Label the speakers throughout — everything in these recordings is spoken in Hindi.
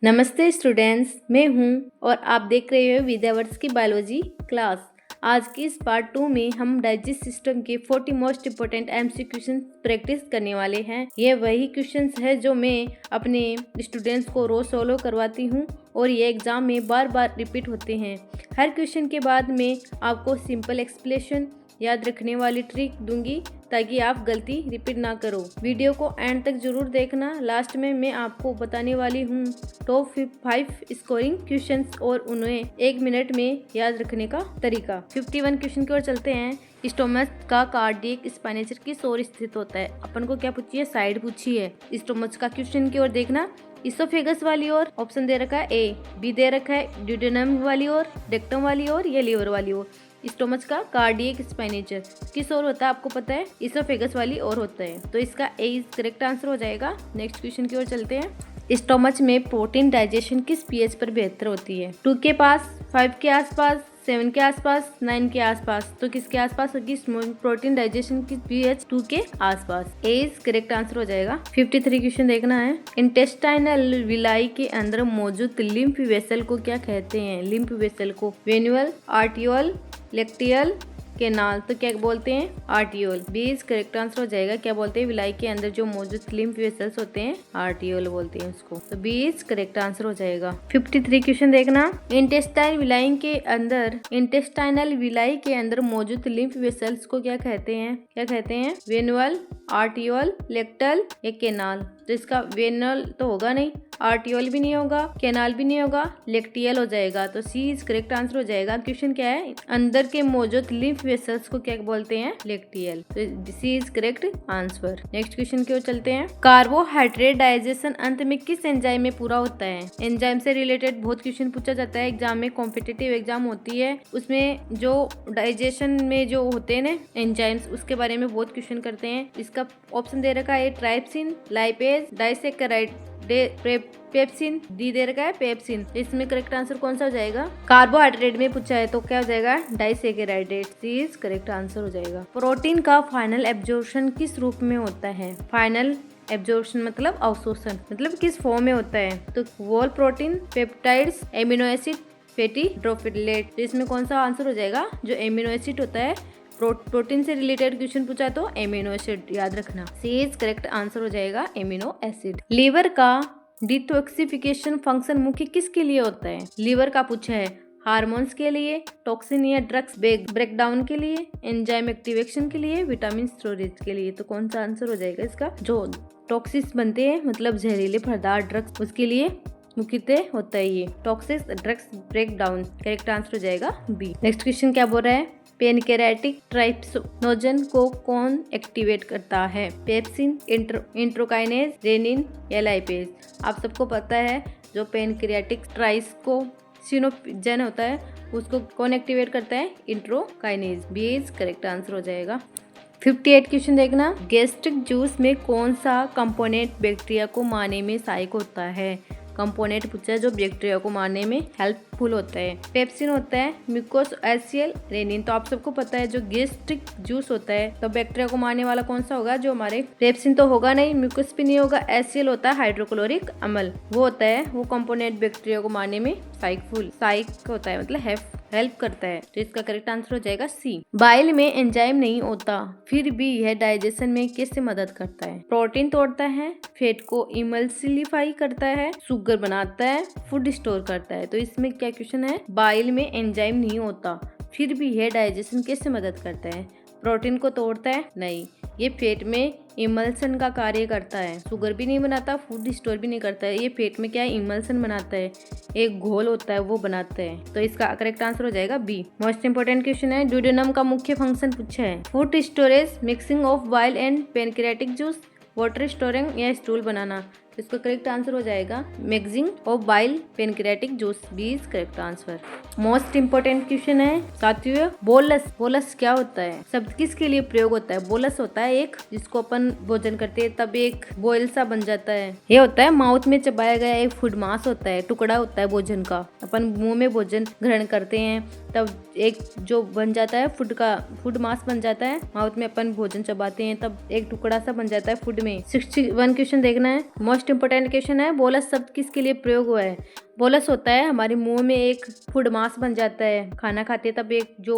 Speaker 1: नमस्ते स्टूडेंट्स, मैं हूं और आप देख रहे हो विद्यावर्स की बायोलॉजी क्लास। आज की इस पार्ट 2 में हम डाइजेस्ट सिस्टम के 40 most important MC question practice करने वाले हैं। ये वही क्वेश्चंस है जो मैं अपने स्टूडेंट्स को रोज सोल्व करवाती हूं और ये एग्जाम में बार बार रिपीट होते हैं। हर क्वेश्चन के बाद मैं आपको सिंपल एक्सप्लेनेशन याद रखने वाली ट्रिक दूंगी ताकि आप गलती रिपीट ना करो। वीडियो को एंड तक जरूर देखना। लास्ट में मैं आपको बताने वाली हूँ टॉप 5 स्कोरिंग क्वेश्चंस और उन्हें 1 मिनट में याद रखने का तरीका। 51 क्वेश्चन की ओर चलते हैं। स्टोमच का कार्डियक स्पाइनेचर किस ओर स्थित होता है? अपन को क्या पूछी है? साइड पूछी है। स्टोमच का क्वेश्चन की ओर देखना। इसोफेगस वाली ओर ऑप्शन दे रखा है ए, बी दे रखा है ड्यूडेनम वाली ओर, रेक्टम वाली ओर या लीवर वाली ओर। स्टोमच का कार्डियक स्पाइनेचर किस ओर होता है आपको पता है? इसोफेगस वाली ओर होता है, तो इसका ए इज करेक्ट आंसर हो जाएगा। नेक्स्ट क्वेश्चन की ओर चलते हैं। स्टोमच में प्रोटीन डाइजेशन किस पीएच पर बेहतर होती है? 2 के पास, 5 के आसपास, 7 के आसपास, 9 के आसपास। तो किसके आसपास होगी प्रोटीन डाइजेशन की पीएच? 2 के आसपास। ए इज करेक्ट आंसर हो जाएगा। 53 क्वेश्चन देखना है। इंटेस्टाइनल विलाई के अंदर मौजूद लिम्फ वेसल को क्या कहते हैं? लिम्फ वेसल को वेन्युल, आर्टियोल, लेक्टियल, केनाल। तो क्या बोलते हैं? Arteriole. B is correct answer हो जाएगा। क्या बोलते हैं? विलाई के अंदर जो मौजूद लिम्फ वेसल्स होते हैं आर्टियोल बोलते हैं उसको। तो बी इज करेक्ट आंसर हो जाएगा। 53 क्वेश्चन देखना। इंटेस्टाइनल विलाई के अंदर मौजूद लिम्फ वेसल्स को क्या कहते हैं? क्या कहते हैं? वेनुअल, आर्टियोल, लेक्टल या केनाल। तो इसका वेनुअल तो होगा नहीं, आर्टियोल भी नहीं होगा, केनाल भी नहीं होगा, लेक्टियल हो जाएगा। तो सी इज करेक्ट आंसर हो जाएगा। क्वेश्चन क्या है? अंदर के मौजूद लिम्फ वेसल्स को क्या बोलते हैं? लेक्टियल। तो C is correct answer. Next question की ओर चलते हैं। कार्बोहाइड्रेट डाइजेशन अंत में किस एंजाइम में पूरा होता है? एंजाइम से रिलेटेड बहुत क्वेश्चन पूछा जाता है एग्जाम में, कॉम्पिटिटिव एग्जाम होती है, उसमें जो डाइजेशन में जो होते हैं ना एंजाइम्स, उसके बारे में बहुत क्वेश्चन करते हैं। इसका ऑप्शन दे रखा है trypsin, lipase, disaccharide, pepsin. D दे रखा है पेप्सिन। इसमें करेक्ट आंसर कौन सा हो जाएगा? कार्बोहाइड्रेट में पूछा है तो क्या हो जाएगा? डाइसेकेराइडेट। सी इज करेक्ट आंसर हो जाएगा। प्रोटीन का फाइनल एब्जॉर्प्शन किस रूप में होता है? फाइनल एब्जॉर्प्शन मतलब अवशोषण, मतलब किस फॉर्म में होता है? तो whole protein, peptides, amino acid, fatty ड्रोफिलेट। तो इसमें कौन सा आंसर हो जाएगा? जो एमिनो एसिड होता है, प्रोटीन से रिलेटेड क्वेश्चन पूछा तो एमिनो एसिड याद रखना। सी इज करेक्ट आंसर हो जाएगा एमिनो एसिड। लीवर का डिटॉक्सिफिकेशन फंक्शन मुख्य किसके लिए होता है? लीवर का पूछा है हार्मोन्स के लिए, टॉक्सिन या ड्रग्स ब्रेकडाउन के लिए, एंजाइम एक्टिवेशन के लिए, विटामिन स्टोरेज के लिए। तो कौन सा आंसर हो जाएगा इसका? जो टॉक्सिस बनते हैं मतलब जहरीले पदार्थ, ड्रग्स, उसके लिए मुख्यतः होता है ये toxins drugs breakdown. Correct answer हो जाएगा बी। नेक्स्ट क्वेश्चन क्या बोल रहा है? पेनक्रियाटिक ट्राइप्सिनोजन को कौन एक्टिवेट करता है? पेप्सिन, इंट्रोकाइनेज, रेनिन या लाइपेज। आप सबको पता है जो पेनक्रियाटिक ट्राइप्सिनोजन होता है उसको कौन एक्टिवेट करता है? इंट्रोकाइनेज। बी इज करेक्ट आंसर हो जाएगा। 58 क्वेश्चन देखना। गैस्ट्रिक जूस में कौन सा कंपोनेंट बैक्टीरिया को मारने में सहायक होता है? कंपोनेंट पूछा है जो बैक्टीरिया को मारने में हेल्पफुल होता है। पेप्सिन होता है, म्यूकोसैसियल, रेनिन। तो आप सबको पता है जो गैस्ट्रिक जूस होता है तो बैक्टीरिया को मारने वाला कौन सा होगा? जो हमारे पेप्सिन तो होगा नहीं, म्यूकोस भी नहीं होगा, एसियल होता है हाइड्रोक्लोरिक अम्ल, वो होता है। वो कंपोनेंट बैक्टीरिया को मारने में सहायक होता है, मतलब हेल्प करता है। तो इसका करेक्ट आंसर हो जाएगा सी। बाइल में एंजाइम नहीं होता फिर भी यह डाइजेशन में कैसे मदद करता है? प्रोटीन तोड़ता है, फैट को इमल्सिफाई करता है, शुगर बनाता है, फूड स्टोर करता है। तो इसमें क्या क्वेश्चन है? बाइल में एंजाइम नहीं होता फिर भी यह डाइजेशन कैसे मदद करता है? प्रोटीन को तोड़ता है? नहीं, ये फैट में इमल्सन का कार्य करता है। शुगर भी नहीं बनाता, फूड स्टोर भी नहीं करता है। ये पेट में क्या है? इमल्सन बनाता है, एक घोल होता है वो बनाता है। तो इसका करेक्ट आंसर हो जाएगा बी। मोस्ट इंपोर्टेंट क्वेश्चन है। ड्यूडेनम का मुख्य फंक्शन पूछा है। Food storage, mixing of bile and pancreatic juice, water storing या स्टूल बनाना। इसका करेक्ट आंसर हो जाएगा mixing of bile pancreatic juice. B is correct answer. Most important question है साथियों, बोलस। बोलस क्या होता है? शब्द किसके लिए प्रयोग होता है? बोलस होता है एक जिसको अपन भोजन करते हैं तब एक बॉयल सा बन जाता है। ये होता है माउथ में चबाया गया एक फूड मास होता है, टुकड़ा होता है भोजन का। अपन मुंह में भोजन ग्रहण करते हैं तब एक जो बन जाता है फूड मास बन जाता है। माउथ में अपन भोजन चबाते हैं तब एक टुकड़ा सा बन जाता है फूड में। 61 क्वेश्चन देखना है। मोस्ट मोस्ट इम्पोर्टेंट क्वेश्चन है, बोलस शब्द किसके लिए प्रयोग हुआ है। बोलस होता है हमारे मुंह में एक फूड मास बन जाता है, खाना खाते तब एक जो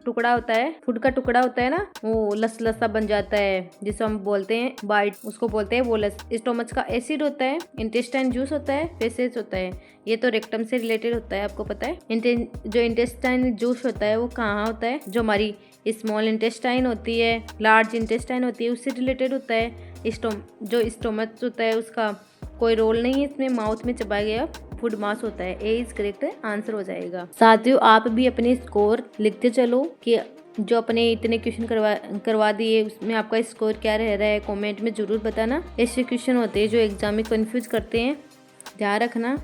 Speaker 1: टुकड़ा होता है, फूड का टुकड़ा होता है ना, वो लसा बन जाता है जिसे हम बोलते हैं बाइट, उसको बोलते हैं बोलस। स्टोमच का एसिड होता है, इंटेस्टाइन जूस होता है, फेसेस होता है। ये तो रेक्टम से रिलेटेड होता है, आपको पता है। जो इंटेस्टाइन जूस होता है वो कहाँ होता है, जो हमारी स्मॉल इंटेस्टाइन होती है, लार्ज इंटेस्टाइन होती है, उससे रिलेटेड होता है। जो स्टोमच होता है उसका कोई रोल नहीं है इसमें, माउथ में चबाया गया फूड मास होता है। ए इज करेक्ट आंसर हो जाएगा। साथियों आप भी अपने स्कोर लिखते चलो कि जो अपने इतने क्वेश्चन करवा दिए उसमें आपका स्कोर क्या रह रहा है, कमेंट में जरूर बताना। ऐसे क्वेश्चन होते हैं जो एग्जाम में कंफ्यूज करते हैं, ध्यान रखना।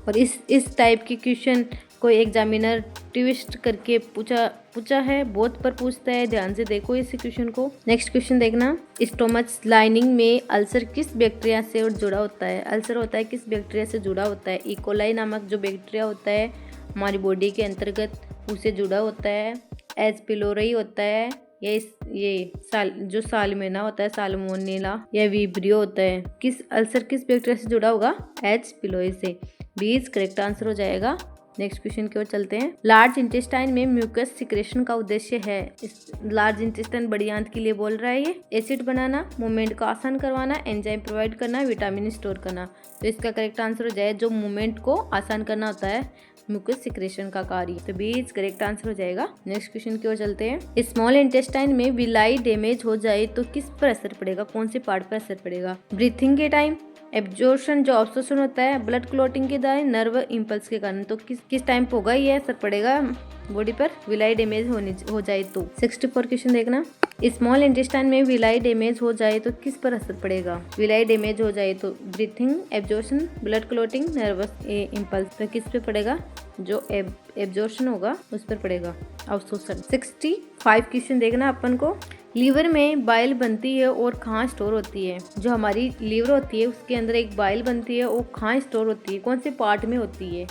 Speaker 1: और इस टाइप के क्वेश्चन कोई एग्जामिनर ट्विस्ट करके पूछा है, बहुत पर पूछता है, ध्यान से देखो इस क्वेश्चन को। नेक्स्ट क्वेश्चन देखना, स्टोमच लाइनिंग में अल्सर किस बैक्टीरिया से जुड़ा होता है। अल्सर होता है किस बैक्टीरिया से जुड़ा होता है। इकोलाई नामक जो बैक्टीरिया होता है हमारी बॉडी के अंतर्गत, उसे जुड़ा होता है। एच पिलोरी होता है, जो साल्मोनेला होता है, साल्मोनेला या विब्रियो होता है। अल्सर किस बैक्टीरिया से जुड़ा होगा, एच पिलोरी से। बी इज करेक्ट आंसर हो जाएगा। नेक्स्ट क्वेश्चन की ओर चलते हैं। लार्ज इंटेस्टाइन में म्यूकस सिक्रेशन का उद्देश्य है। इस लार्ज इंटेस्टाइन बड़ी आंत के लिए बोल रहा है ये। एसिड बनाना, मूवमेंट को आसान करवाना, एंजाइम प्रोवाइड करना, विटामिन स्टोर करना। तो इसका करेक्ट आंसर हो जाए जो मूवमेंट को आसान करना होता है म्यूकस सिक्रेशन का कार्य, तो बी इज करेक्ट आंसर हो जाएगा। नेक्स्ट क्वेश्चन की ओर चलते हैं। स्मॉल इंटेस्टाइन में विलाई डैमेज हो जाए तो किस पर असर पड़ेगा, कौन से पार्ट पर असर पड़ेगा। ब्रीथिंग के टाइम, एब्जॉर्प्शन जो अब्जॉर्प्शन होता है, ब्लड क्लॉटिंग के दौरान, नर्व इम्पल्स के कारण। तो किस टाइम पे होगा ये असर पड़ेगा बॉडी पर, विलाई डैमेज हो जाए तो। 64 क्वेश्चन देखना, स्मॉल इंटेस्टाइन में विलाई डैमेज हो जाए तो किस पर असर पड़ेगा। विलाई डैमेज हो जाए तो breathing, absorption, blood clotting, nervous impulse. तो किस पे पड़ेगा, जो एब्जॉर्प्शन होगा उस पर पड़ेगा, अवशोषण। 65 क्वेश्चन देखना अपन को। लीवर में बाइल बनती है और कहाँ स्टोर होती है। जो हमारी लीवर होती है उसके अंदर एक बाइल बनती है, वो कहाँ स्टोर होती है, कौन से पार्ट में होती है।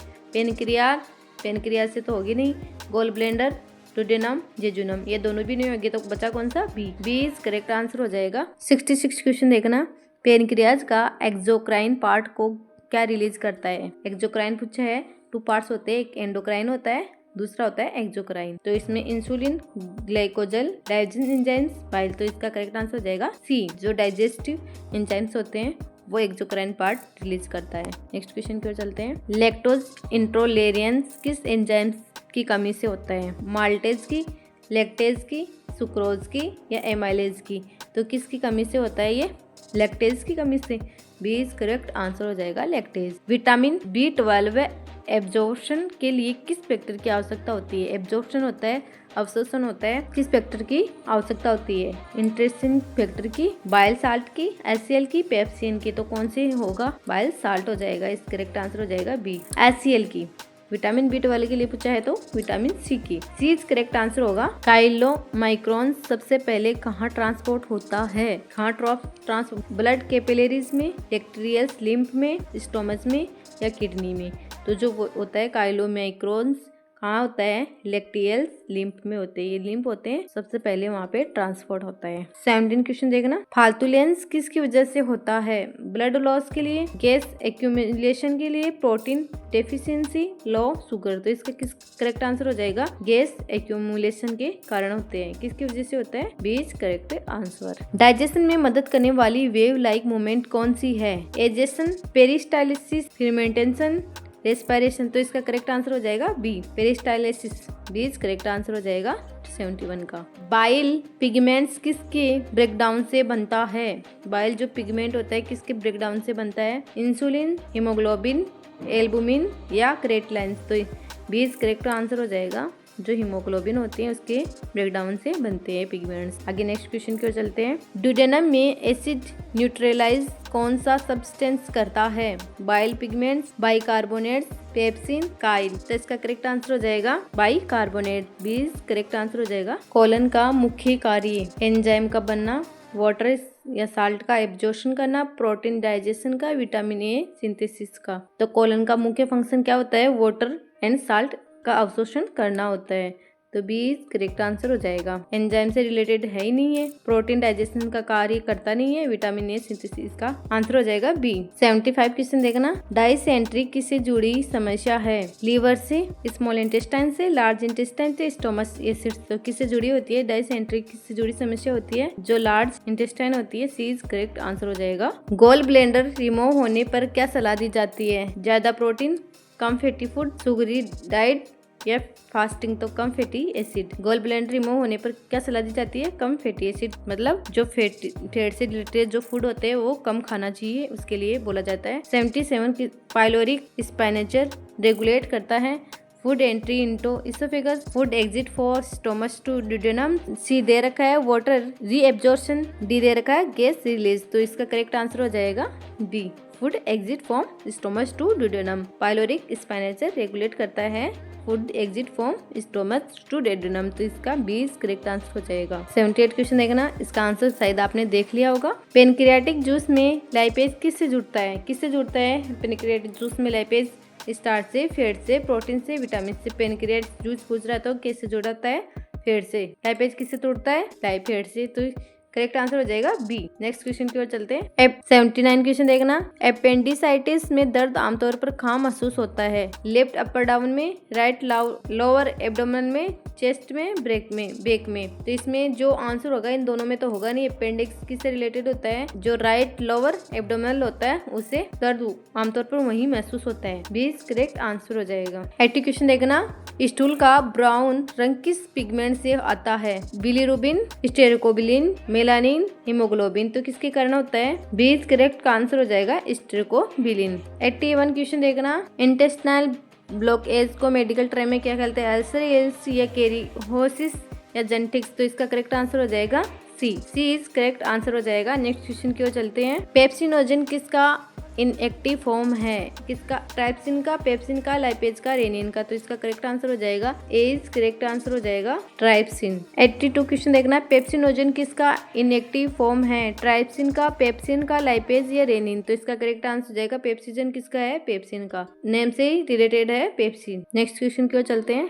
Speaker 1: पेनक्रियाज से तो होगी नहीं। गोल ब्लेंडर, डुडेनम, जेजुनम, ये दोनों भी नहीं होगी तो बचा कौन सा, बी इज करेक्ट आंसर हो जाएगा। 66 क्वेश्चन देखना, पेनक्रियाज का एक्सोक्राइन पार्ट को क्या रिलीज करता है। एक्सोक्राइन पूछा है, 2 पार्ट्स होते हैं, एक एंडोक्राइन होता है, दूसरा होता है एक्सोक्राइन। तो इसमें इंसुलिन, ग्लाइकोजल, डाइजेशन एंजाइम्स, बाइल। तो इसका करेक्ट आंसर हो जाएगा सी, जो डाइजेस्टिव एंजाइम्स होते हैं वो एक्सोक्राइन पार्ट रिलीज करता है। नेक्स्ट क्वेश्चन की ओर चलते हैं। लैक्टोज इंटॉलरेंस किस एंजाइम्स की कमी से होता है। माल्टेज की, लैक्टेज की, सुक्रोज की या एमाइलेज की। तो किसकी कमी से होता है ये, लैक्टेज की कमी से। बी इज करेक्ट आंसर हो जाएगा लैक्टेज। विटामिन B12 एब्जॉर्प्शन के लिए किस फैक्टर की आवश्यकता होती है। एब्जॉर्प्शन होता है, अवशोषण होता है, किस फैक्टर की आवश्यकता होती है। इंटरेस्टिंग फैक्टर की, बाइल साल्ट की, HCl की, पेप्सिन की। तो कौन सी होगा, बाइल साल्ट हो जाएगा। इस करेक्ट आंसर हो जाएगा बी, HCl की। विटामिन B12 के लिए पूछा है तो विटामिन सी की। सी इज करेक्ट आंसर होगा। काइलोमाइक्रोन सबसे पहले कहाँ ट्रांसपोर्ट होता है, कहाँ ब्लड कैपिलरीज में, टेक्ट्रियस लिम्फ में, स्टोमच में या किडनी में। तो जो होता है काइलोमाइक्रोन्स कहाँ होता है, लेक्टियल्स लिम्फ में होते हैं। ये लिम्फ होते हैं, सबसे पहले वहाँ पे ट्रांसपोर्ट होता है। 17 क्वेश्चन देखना, फाल्तुलेंस किसकी वजह से होता है। ब्लड लॉस के लिए, गैस एक्यूमुलेशन के लिए, प्रोटीन डेफिशिएंसी, लो शुगर। तो इसका किस करेक्ट आंसर हो जाएगा, गैस एक्यूमुलेशन के कारण होते हैं। किसकी वजह से होता है, B is correct answer. Digestion में मदद करने वाली वेव लाइक मूवमेंट कौन सी है। Egestion, peristalsis, fermentation, respiration. तो इसका करेक्ट आंसर हो जाएगा B, peristalsis. B is correct answer हो जाएगा 71 का। बाइल पिगमेंट्स किसके ब्रेकडाउन से बनता है। बाइल जो पिगमेंट होता है किसके ब्रेकडाउन से बनता है। इंसुलिन, हीमोग्लोबिन, एल्बुमिन या क्रेटलाइंस। तो बी इज करेक्ट आंसर हो जाएगा, जो हीमोग्लोबिन होते हैं उसके ब्रेकडाउन से बनते हैं पिगमेंट्स। आगे नेक्स्ट क्वेश्चन की ओर चलते हैं। ड्यूडेनम में एसिड न्यूट्रलाइज कौन सा सब्सटेंस करता है। Bile pigments, bicarbonates, pepsin, Kyle. तो इसका करेक्ट आंसर हो जाएगा बाइकार्बोनेट। बी करेक्ट आंसर हो जाएगा। कोलन का मुख्य कार्य, एंजाइम का बनना, वाटर या साल्ट का एब्जॉर्प्शन करना, प्रोटीन डाइजेशन का, विटामिन ए सिंथेसिस का। तो कोलन का मुख्य फंक्शन क्या होता है, वाटर एंड साल्ट का अवशोषण करना होता है। तो बी इज करेक्ट आंसर हो जाएगा। एंजाइम से रिलेटेड है ही नहीं है, प्रोटीन डाइजेशन का कार्य करता नहीं है, विटामिन ए सिंथेसिस का आंसर हो जाएगा बी। 75 क्वेश्चन देखना, डाइसेंट्री किससे जुड़ी समस्या है? लीवर से, स्मॉल इंटेस्टाइन से, लार्ज इंटेस्टाइन से, स्टोमस एसिड। तो किससे जुड़ी होती है? डाइसेंट्री किससे जुड़ी समस्या होती है? जो लार्ज इंटेस्टाइन होती है। सी इज करेक्ट आंसर हो जाएगा। गॉल ब्लैंडर रिमूव होने पर क्या सलाह दी जाती है? ज्यादा प्रोटीन, कम फैटी फूड, सुगरी डाइट या फास्टिंग। तो कम fatty acid. Gall bladder remove होने पर क्या सलाह दी जाती है? कम फैटी एसिड, मतलब जो फैट से रिलेटेड जो फूड होते हैं वो कम खाना चाहिए, उसके लिए बोला जाता है। 77 पाइलोरिक स्पाइनेचर रेगुलेट करता है food entry into oesophagus, food exit for stomach to duodenum. C दे रखा है वाटर रीएब्जॉर्प्शन, डी दे रखा है गैस रिलीज। तो इसका करेक्ट आंसर हो जाएगा B, food exit from stomach to duodenum. Pyloric sphincter regulate करता है food exit from stomach to duodenum. तो इसका बी करेक्ट आंसर हो जाएगा। 78 क्वेश्चन देखना, इसका आंसर शायद आपने देख लिया होगा। पेनक्रियाटिक जूस में लाइपेज किससे जुड़ता है? किससे जुड़ता है पेनक्रियाटिक जूस में लाइपेज? स्टार्च से, फैट से, प्रोटीन से, विटामिन से। पेनक्रियाटिक जूस पूछ रहा है तो किससे जुड़ता है? फैट से। लाइपेज किससे जुड़ता है? फैट से। तो करेक्ट आंसर हो जाएगा बी। नेक्स्ट क्वेश्चन की ओर चलते हैं। 79 क्वेश्चन देखना, अपेंडिसाइटिस में दर्द आमतौर पर कहाँ महसूस होता है? लेफ्ट अपर डाउन में, राइट लोअर एब्डोमेन में, चेस्ट में, बैक में। तो इसमें जो आंसर होगा इन दोनों में तो होगा नहीं। अपेंडिक्स किससे रिलेटेड होता है? जो राइट लोअर एब्डोमेनल होता है उसे दर्द आमतौर पर वही महसूस होता है। बी करेक्ट आंसर हो जाएगा। 80 क्वेश्चन देखना, स्टूल का ब्राउन रंग किस पिगमेंट से आता है? Bilirubin, stercobilin, melanin, haemoglobin. तो किसके कारण होता है? बी करेक्ट आंसर हो जाएगा स्टेरोकोबिलिन। 81 क्वेश्चन देखना, इंटेस्टाइनल ब्लॉकेज को मेडिकल टर्म में क्या कहते हैं? अल्सर या कैरिहोसिस या जेनेटिक्स। तो इसका करेक्ट आंसर हो जाएगा सी इज करेक्ट आंसर हो जाएगा। नेक्स्ट क्वेश्चन की ओर चलते हैं। पेप्सिनोजन किसका इनएक्टिव फॉर्म है? किसका? ट्राइप्सिन का, पेप्सिन का, लाइपेज का, रेनिन का। तो इसका करेक्ट आंसर हो जाएगा ए इज करेक्ट आंसर हो जाएगा ट्राइप्सिन। 82 क्वेश्चन देखना, पेप्सिनोजन किसका इनएक्टिव फॉर्म है? ट्राइप्सिन का, पेप्सिन का, लाइपेज या रेनिन। तो इसका करेक्ट आंसर हो जाएगा पेप्सिजन किसका है? पेप्सिन का। नेम से ही रिलेटेड है पेप्सिन। नेक्स्ट क्वेश्चन की ओर चलते हैं।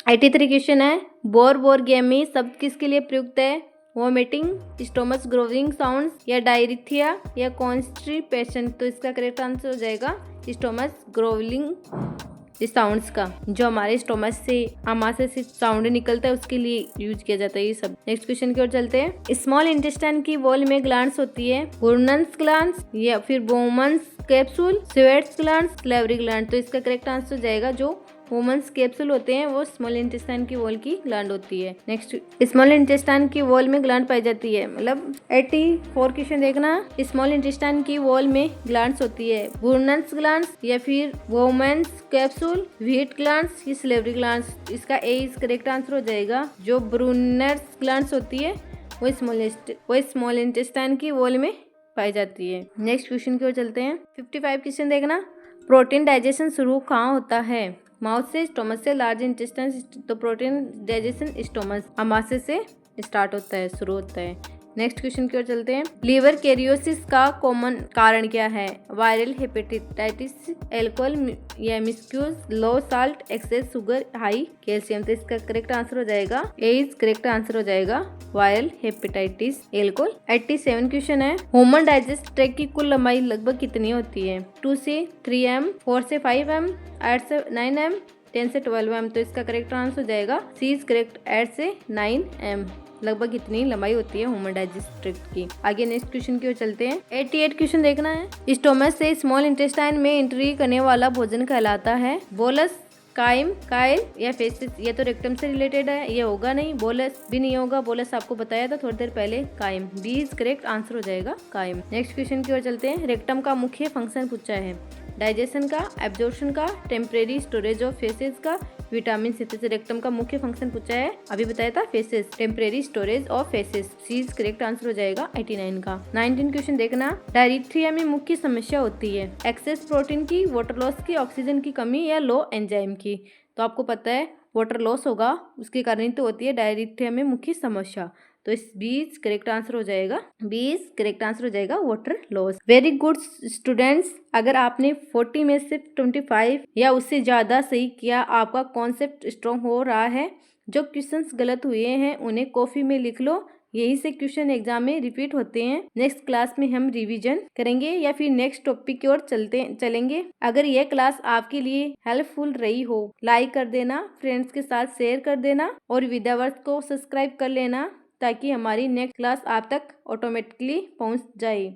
Speaker 1: 83 क्वेश्चन है, बोरबोरगेमी शब्द किसके लिए प्रयुक्त है? वोमिटिंग, स्टोमच ग्रोविंग साउंड्स या डायरिथिया या कॉन्स्टिपेशन। तो इसका करेक्ट आंसर हो जाएगा स्टोमच ग्रोविंग साउंड्स का। जो हमारे स्टोमच से, आमाशय से साउंड निकलता है उसके लिए यूज किया जाता है ये सब। नेक्स्ट क्वेश्चन की ओर चलते हैं। स्मॉल इंटेस्टाइन की वॉल में ग्लैंड्स होती है, बुर्नन्स ग्लैंड्स या फिर Bowman's capsule, sweats glands, salivary gland. तो इसका करेक्ट आंसर हो जाएगा जो वुमेन्स कैप्सूल होते हैं वो स्मॉल इंटेस्टाइन की वॉल की ग्लैंड होती है। नेक्स्ट, स्मॉल इंटेस्टाइन की वॉल में ग्लैंड पाई जाती है, मतलब 84 क्वेश्चन देखना, स्मॉल इंटेस्टाइन की वॉल में ग्लैंड्स होती है, बुर्नन्स ग्लैंड्स या फिर वुमेन्स कैप्सूल, व्हीट ग्लैंड्स या सैलिवरी ग्लैंड्स। इसका ए इज करेक्ट आंसर हो जाएगा। जो ब्रुनर्स ग्लैंड्स होती है वो स्मॉल इंटेस्टाइन की वॉल में पाई जाती है। नेक्स्ट क्वेश्चन की ओर चलते हैं। 55 क्वेश्चन देखना, प्रोटीन डाइजेशन शुरू कहाँ होता है? माउथ से, स्टोमच से, लार्ज इंटेस्टाइन। तो प्रोटीन डाइजेशन स्टोमच, आमाशय से स्टार्ट होता है, शुरू होता है। नेक्स्ट क्वेश्चन की ओर चलते हैं। लीवर कैरियोसिस का कॉमन कारण क्या है? वायरल हेपेटाइटिस, एल्कोहल या misuse, low salt, excess sugar, high calcium. तो इसका करेक्ट आंसर हो जाएगा ए इज करेक्ट आंसर हो जाएगा वायरल हेपेटाइटिस, एल्कोहल। 87 क्वेश्चन है, ह्यूमन डाइजेस्ट ट्रैक्ट की कुल लंबाई लगभग कितनी होती है? 2 से 3 m, 4 से 5 m, 8 से 9 m, 10 से 12 m। तो इसका करेक्ट आंसर हो जाएगा सी इज करेक्ट 8 से 9 m। लगभग इतनी लंबाई होती है ह्यूमन डाइजेस्ट ट्रैक्ट की। आगे नेक्स्ट क्वेश्चन की ओर चलते हैं। 88 क्वेश्चन देखना है। स्टोमच से स्मॉल इंटेस्टाइन में एंट्री करने वाला भोजन कहलाता है बोलस, काइम, काइल या फेसिस। ये तो रेक्टम से रिलेटेड है, ये होगा नहीं, बोलस भी नहीं होगा। बोलस आपको बताया था थोड़ी देर पहले, chyme. B is correct answer हो जाएगा काइम। नेक्स्ट क्वेश्चन की ओर चलते हैं। रेक्टम का मुख्य फंक्शन पूछा है, डाइजेशन का, एब्जॉर्प्शन का, टेम्परेरी स्टोरेज ऑफ फेसेस का, विटामिन सिंथेसिस। रेक्टम का मुख्य फंक्शन पूछा है, अभी बताया था faeces, temporary storage of faeces. C correct answer हो जाएगा 89 का। 19 क्वेश्चन देखना, डायरिथ्रिया में मुख्य समस्या होती है एक्सेस प्रोटीन की, वाटर लॉस की, ऑक्सीजन की कमी या लो एंजाइम की। तो आपको पता है वाटर लॉस होगा, उसके कारण तो होती है डायरिथ्रिया में मुख्य समस्या। तो इस बीच करेक्ट आंसर हो जाएगा, 20 करेक्ट आंसर हो जाएगा water loss. Very good students, अगर आपने 40 में से 25 या उससे ज़्यादा सही किया, आपका कॉन्सेप्ट स्ट्रॉन्ग हो रहा है, जो क्वेश्चंस गलत हुए हैं उन्हें कॉपी में लिख लो, यही से क्वेश्चन एग्जाम में रिपीट होते हैं। नेक्स्ट क्लास में हम रिवीजन करेंगे या फिर नेक्स्ट टॉपिक की ओर चलेंगे। अगर यह क्लास आपके लिए हेल्पफुल रही हो, लाइक कर देना, फ्रेंड्स के साथ शेयर कर देना और विद्यावर्त को सब्सक्राइब कर लेना ताकि हमारी नेक्स्ट क्लास आप तक ऑटोमेटिकली पहुंच जाए।